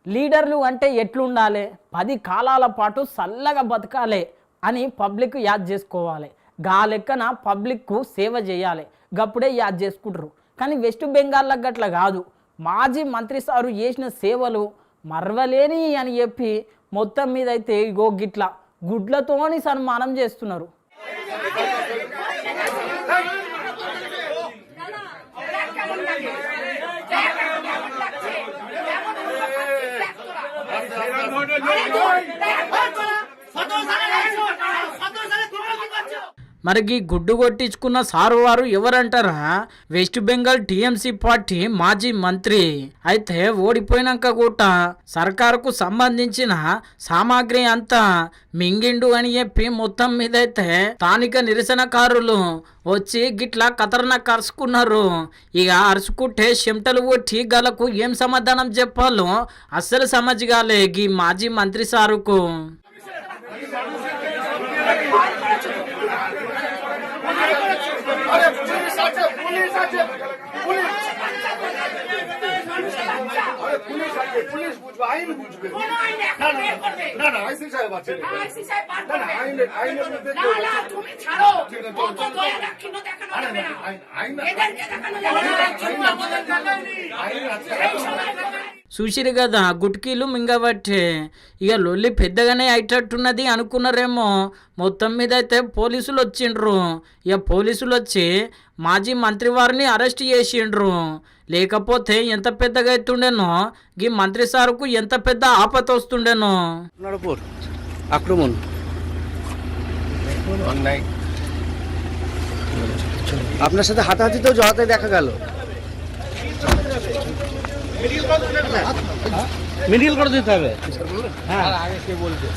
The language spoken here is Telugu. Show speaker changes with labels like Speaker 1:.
Speaker 1: లీడర్లు అంటే ఎట్లుండాలి, 10 కాలాల పాటు చల్లగా బతకాలి అని పబ్లిక్ యాద్ చేసుకోవాలి. గా లెక్కన పబ్లిక్కు సేవ చేయాలి, గప్పుడే యాద్ చేసుకుంటారు. కానీ వెస్ట్ బెంగాల్లో గట్ల కాదు. మాజీ మంత్రి సారు చేసిన సేవలు మర్వలేని అని చెప్పి మొత్తం మీద అయితే ఇగో గిట్ల గుడ్లతోని సన్మానం చేస్తున్నారు. మరికి గుడ్డు కొట్టించుకున్న సారు వారు ఎవరంటారా? వెస్ట్ బెంగాల్ టీఎంసీ పార్టీ మాజీ మంత్రి. అయితే ఓడిపోయినాక కూడా సర్కారుకు సంబంధించిన సామాగ్రి అంతా మింగిండు అని చెప్పి మొత్తం మీద అయితే స్థానిక నిరసనకారులు వచ్చి గిట్లా కతరన కరుచుకున్నారు. ఇక అరుచుకుంటే చెమటలు కొట్టి గలకు ఏం సమాధానం చెప్పాలో అస్సలు సమజ్గాలే ఈ మాజీ మంత్రి సారుకు.
Speaker 2: পুলিশ বুঝবে, আইন বুঝবে। না না আইসি সাহেব আছে, না না আইনের মধ্যে তুমি ছাড়ো, কত দয়া রাখিনো দেখানো যাবে না, এদেরকে দেখানো যাবে না, আইন আছে।
Speaker 1: చూసిరు కదా గుట్కీలు మింగబట్టే ఇక లొల్లి పెద్దగానే అయ్యేటట్టున్నది అనుకున్నారేమో. మొత్తం మీద అయితే పోలీసులు వచ్చిండ్రు. ఇక పోలీసులు వచ్చి మాజీ మంత్రి వారిని అరెస్ట్ చేసిండ్రు. లేకపోతే ఎంత పెద్దగా అవుతుండేనో, ఈ మంత్రి సారుకు ఎంత పెద్ద ఆపత వస్తుండేనో.
Speaker 3: আক্রমণ আপনার সাথে হাতাহাতিতেও জড়াতে দেখা গেল। মিডিল করে দিতে হবে। হ্যাঁ আগে কে বলছে